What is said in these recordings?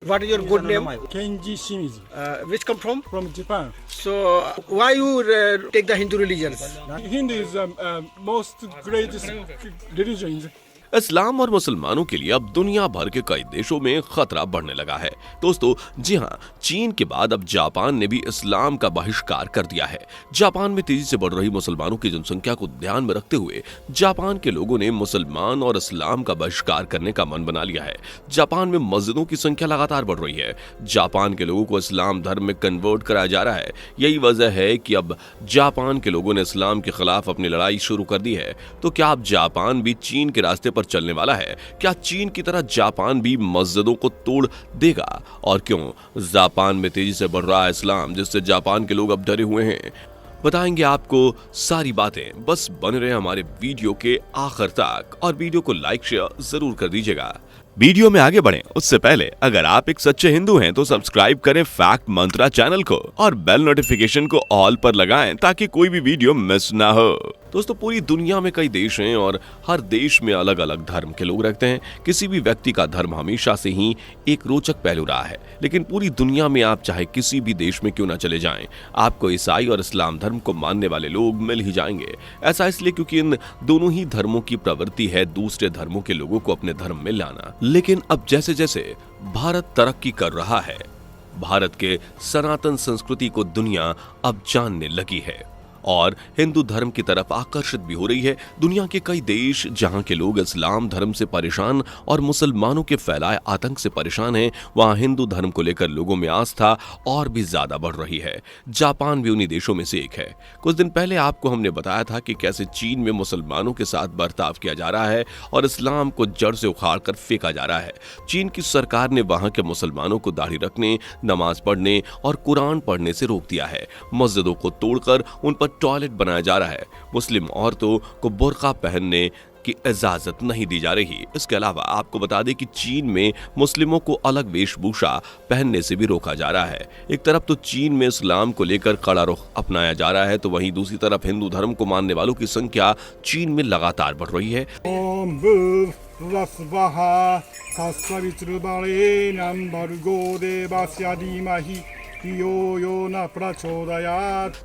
What is your good name? Kenji Shimizu Which come from? from Japan. So why you take the Hindu religions? Hindu is most greatest religion in the इस्लाम और मुसलमानों के लिए अब दुनिया भर के कई देशों में खतरा बढ़ने लगा है। दोस्तों, जी हाँ, चीन के बाद अब जापान ने भी इस्लाम का बहिष्कार कर दिया है। जापान में तेजी से बढ़ रही मुसलमानों की जनसंख्या को ध्यान में रखते हुए जापान के लोगों ने मुसलमान और इस्लाम का बहिष्कार करने का मन बना लिया है। जापान में मस्जिदों की संख्या लगातार बढ़ रही है। जापान के लोगों को इस्लाम धर्म में कन्वर्ट कराया जा रहा है। यही वजह है कि अब जापान के लोगों ने इस्लाम के खिलाफ अपनी लड़ाई शुरू कर दी है। तो क्या अब जापान भी चीन के रास्ते पर चलने वाला है? क्या चीन की तरह जापान भी मस्जिदों को तोड़ देगा? और क्यों जापान में तेजी से बढ़ रहा है इस्लाम, जिससे जापान के लोग अब डरे हुए हैं? बताएंगे आपको सारी बातें। बस बने रहे हमारे वीडियो के आखिर तक और वीडियो को लाइक शेयर जरूर कर दीजिएगा। वीडियो में आगे बढ़ें उससे पहले अगर आप एक सच्चे हिंदू हैं तो सब्सक्राइब करें फैक्ट मंत्रा चैनल को और बेल नोटिफिकेशन को ऑल पर लगाएं ताकि कोई भी वीडियो मिस ना हो। दोस्तों, पूरी दुनिया में कई देश हैं और हर देश में अलग अलग धर्म के लोग रहते हैं। किसी भी व्यक्ति का धर्म हमेशा से ही एक रोचक पहलू रहा है, लेकिन पूरी दुनिया में आप चाहे किसी भी देश में क्यों ना चले जाएं, आपको ईसाई और इस्लाम धर्म को मानने वाले लोग मिल ही जाएंगे। ऐसा इसलिए क्योंकि इन दोनों ही धर्मों की प्रवृत्ति है दूसरे धर्मों के लोगों को अपने धर्म में लाना। लेकिन अब जैसे जैसे भारत तरक्की कर रहा है, भारत के सनातन संस्कृति को दुनिया अब जानने लगी है और हिंदू धर्म की तरफ आकर्षित भी हो रही है। दुनिया के कई देश जहां के लोग इस्लाम धर्म से परेशान और मुसलमानों के फैलाए आतंक से परेशान हैं, वहां हिंदू धर्म को लेकर लोगों में आस्था और भी ज्यादा बढ़ रही है। जापान भी उन्हीं देशों में से एक है। कुछ दिन पहले आपको हमने बताया था कि कैसे चीन में मुसलमानों के साथ बर्ताव किया जा रहा है और इस्लाम को जड़ से उखाड़ कर फेंका जा रहा है। चीन की सरकार ने वहां के मुसलमानों को दाढ़ी रखने, नमाज पढ़ने और कुरान पढ़ने से रोक दिया है। मस्जिदों को तोड़कर उन पर टॉयलेट बनाया जा रहा है। मुस्लिम औरतों को बुर्का पहनने की इजाजत नहीं दी जा रही। इसके अलावा आपको बता दें कि चीन में मुस्लिमों को अलग वेशभूषा पहनने से भी रोका जा रहा है। एक तरफ तो चीन में इस्लाम को लेकर कड़ा रुख अपनाया जा रहा है, तो वहीं दूसरी तरफ हिंदू धर्म को मानने वालों की संख्या चीन में लगातार बढ़ रही है।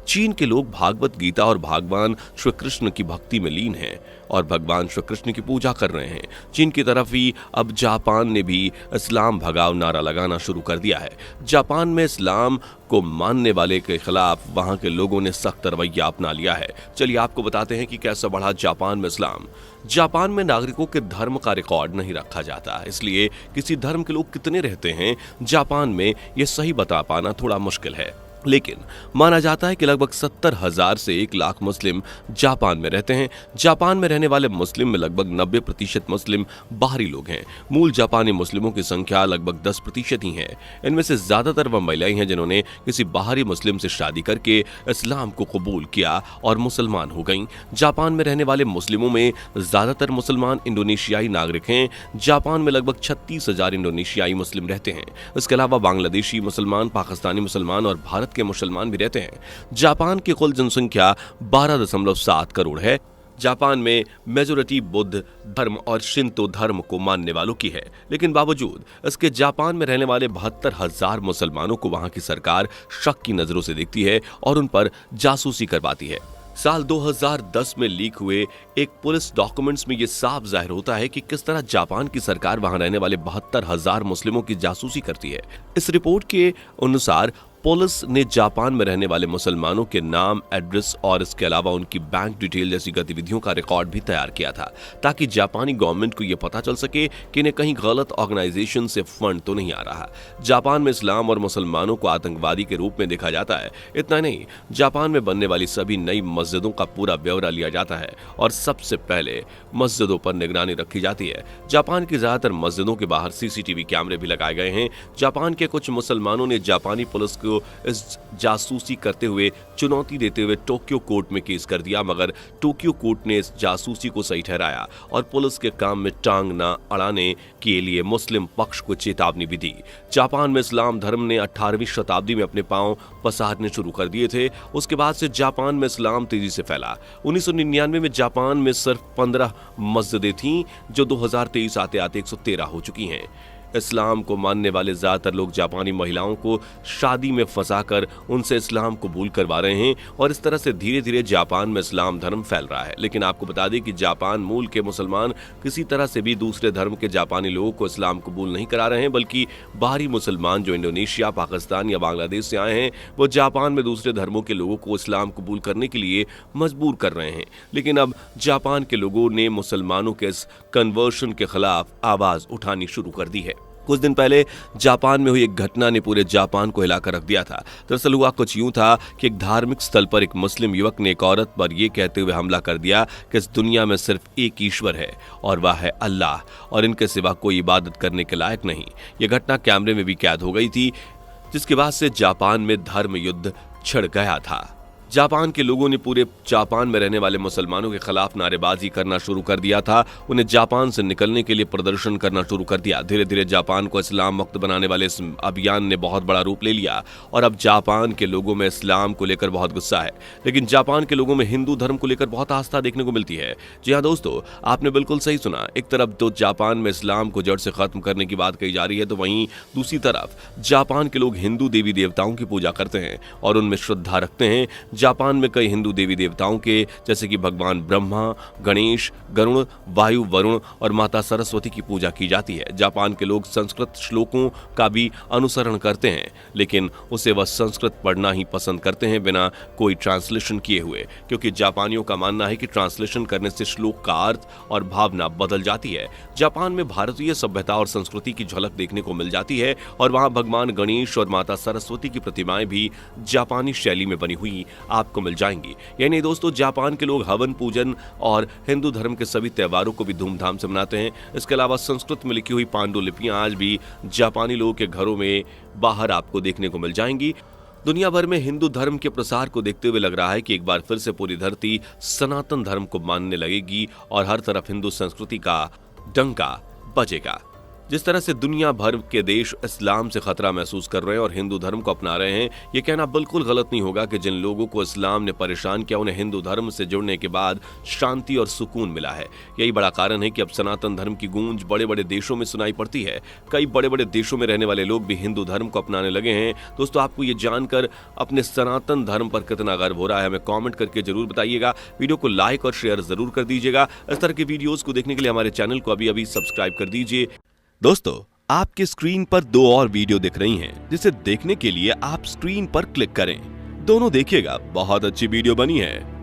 चीन के लोग भागवत गीता और भगवान श्री कृष्ण की भक्ति में लीन हैं और भगवान श्री कृष्ण की पूजा कर रहे हैं। चीन की तरफ ही अब जापान ने भी इस्लाम भगाओ नारा लगाना शुरू कर दिया है। जापान में इस्लाम को मानने वाले के खिलाफ वहां के लोगों ने सख्त रवैया अपना लिया है। चलिए आपको बताते हैं कि कैसे बढ़ा जापान में इस्लाम। जापान में नागरिकों के धर्म का रिकॉर्ड नहीं रखा जाता, इसलिए किसी धर्म के लोग कितने रहते हैं जापान में ये सही बता पाना थोड़ा मुश्किल है। लेकिन माना जाता है कि लगभग 70,000 से 1 लाख मुस्लिम जापान में रहते हैं। जापान में रहने वाले मुस्लिम में लगभग 90% मुस्लिम बाहरी लोग हैं। मूल जापानी मुस्लिमों की संख्या लगभग 10% ही है। इनमें से ज्यादातर वह महिलाएं हैं जिन्होंने किसी बाहरी मुस्लिम से शादी करके इस्लाम को कबूल किया और मुसलमान हो गईं। जापान में रहने वाले मुस्लिमों में ज्यादातर मुसलमान इंडोनेशियाई नागरिक हैं। जापान में लगभग 36,000 इंडोनेशियाई मुस्लिम रहते हैं। इसके अलावा बांग्लादेशी मुसलमान, पाकिस्तानी मुसलमान और भारत के मुसलमान भी रहते हैं। जापान की कुल जनसंख्या 12.7 करोड़ है। जापान में मेजोरिटी बुद्ध धर्म और शिंतो धर्म को मानने वालों की है, लेकिन बावजूद इसके जापान में रहने वाले 72,000 मुसलमानों को वहां की सरकार शक की नजरों से देखती है और उन पर जासूसी करवाती है। साल 2010 में लीक हुए एक पुलिस डॉक्यूमेंट्स में यह साफ जाहिर होता है कि किस तरह जापान की सरकार वहां रहने वाले 72,000 मुस्लिमों की जासूसी करती है। इस रिपोर्ट के अनुसार पुलिस ने जापान में रहने वाले मुसलमानों के नाम, एड्रेस और इसके अलावा उनकी बैंक डिटेल जैसी गतिविधियों का रिकॉर्ड भी तैयार किया था, ताकि जापानी गवर्नमेंट को यह पता चल सके कि इन्हें कहीं गलत ऑर्गेनाइजेशन से फंड तो नहीं आ रहा। जापान में इस्लाम और मुसलमानों को आतंकवादी के रूप में देखा जाता है। इतना नहीं, जापान में बनने वाली सभी नई मस्जिदों का पूरा ब्यौरा लिया जाता है और सबसे पहले मस्जिदों पर निगरानी रखी जाती है। जापान की ज्यादातर मस्जिदों के बाहर CCTV कैमरे भी लगाए गए हैं। जापान के कुछ मुसलमानों ने जापानी पुलिस को इस जासूसी करते हुए चुनौती देते हुए टोक्यो कोर्ट में केस कर दिया, मगर टोक्यो कोर्ट ने इस जासूसी को सही ठहराया और पुलिस के काम में टांग न अड़ाने के लिए मुस्लिम पक्ष को चेतावनी भी दी। जापान में इस्लाम धर्म ने 18वीं शताब्दी में अपने पांव पसारने शुरू कर दिए थे। उसके बाद से जापान में इस्लाम तेजी से फैला। 1999 में जापान में सिर्फ 15 मस्जिदें थीं, जो 2023 आते आते 113 हो चुकी हैं। इस्लाम को मानने वाले ज्यादातर लोग जापानी महिलाओं को शादी में फंसाकर उनसे इस्लाम कबूल करवा रहे हैं और इस तरह से धीरे धीरे जापान में इस्लाम धर्म फैल रहा है। लेकिन आपको बता दें कि जापान मूल के मुसलमान किसी तरह से भी दूसरे धर्म के जापानी लोगों को इस्लाम कबूल नहीं करा रहे हैं, बल्कि बाहरी मुसलमान जो इंडोनेशिया, पाकिस्तान या बांग्लादेश से आए हैं वो जापान में दूसरे धर्मों के लोगों को इस्लाम कबूल करने के लिए मजबूर कर रहे हैं। लेकिन अब जापान के लोगों ने मुसलमानों के इस कन्वर्शन के खिलाफ आवाज उठानी शुरू कर दी है। कुछ दिन पहले जापान में हुई एक घटना ने पूरे जापान को हिलाकर रख दिया था। दरअसल हुआ कुछ यूं था कि एक धार्मिक स्थल पर एक मुस्लिम युवक ने एक औरत पर यह कहते हुए हमला कर दिया कि इस दुनिया में सिर्फ एक ईश्वर है और वह है अल्लाह, और इनके सिवा कोई इबादत करने के लायक नहीं। यह घटना कैमरे में भी कैद हो गई थी, जिसके बाद से जापान में धर्म युद्ध छिड़ गया था। जापान के लोगों ने पूरे जापान में रहने वाले मुसलमानों के खिलाफ नारेबाजी करना शुरू कर दिया था। उन्हें जापान से निकलने के लिए प्रदर्शन करना शुरू कर दिया। धीरे धीरे जापान को इस्लाम मुक्त बनाने वाले इस अभियान ने बहुत बड़ा रूप ले लिया और अब जापान के लोगों में इस्लाम को लेकर बहुत गुस्सा है, लेकिन जापान के लोगों में हिंदू धर्म को लेकर बहुत आस्था देखने को मिलती है। जी हाँ दोस्तों, आपने बिल्कुल सही सुना। एक तरफ तो जापान में इस्लाम को जड़ से खत्म करने की बात कही जा रही है, तो वहीं दूसरी तरफ जापान के लोग हिंदू देवी देवताओं की पूजा करते हैं और उनमें श्रद्धा रखते हैं। जापान में कई हिंदू देवी देवताओं के जैसे कि भगवान ब्रह्मा, गणेश, गरुण, वायु, वरुण और माता सरस्वती की पूजा की जाती है। जापान के लोग संस्कृत श्लोकों का भी अनुसरण करते हैं, लेकिन उसे वह संस्कृत पढ़ना ही पसंद करते हैं बिना कोई ट्रांसलेशन किए हुए, क्योंकि जापानियों का मानना है कि ट्रांसलेशन करने से श्लोक का अर्थ और भावना बदल जाती है। जापान में भारतीय सभ्यता और संस्कृति की झलक देखने को मिल जाती है और वहां भगवान गणेश और माता सरस्वती की प्रतिमाएं भी जापानी शैली में बनी हुई आपको मिल जाएंगी। यानी दोस्तों, जापान के लोग हवन पूजन और हिंदू धर्म के सभी त्योहारों को भी धूमधाम से मनाते हैं। इसके अलावा संस्कृत में लिखी हुई पांडुलिपियां आज भी जापानी लोगों के घरों में बाहर आपको देखने को मिल जाएंगी। दुनिया भर में हिंदू धर्म के प्रसार को देखते हुए लग रहा है कि एक बार फिर से पूरी धरती सनातन धर्म को मानने लगेगी और हर तरफ हिंदू संस्कृति का डंका बजेगा। जिस तरह से दुनिया भर के देश इस्लाम से खतरा महसूस कर रहे हैं और हिंदू धर्म को अपना रहे हैं, ये कहना बिल्कुल गलत नहीं होगा कि जिन लोगों को इस्लाम ने परेशान किया उन्हें हिंदू धर्म से जुड़ने के बाद शांति और सुकून मिला है। यही बड़ा कारण है कि अब सनातन धर्म की गूंज बड़े बड़े देशों में सुनाई पड़ती है। कई बड़े बड़े देशों में रहने वाले लोग भी हिंदू धर्म को अपनाने लगे हैं। दोस्तों, आपको ये जानकर अपने सनातन धर्म पर कितना गर्व हो रहा है हमें कॉमेंट करके जरूर बताइएगा। वीडियो को लाइक और शेयर जरूर कर दीजिएगा। इस तरह के वीडियोज को देखने के लिए हमारे चैनल को अभी अभी सब्सक्राइब कर दीजिए। दोस्तों, आपकी स्क्रीन पर 2 और वीडियो दिख रही हैं, जिसे देखने के लिए आप स्क्रीन पर क्लिक करें। दोनों देखिएगा, बहुत अच्छी वीडियो बनी है।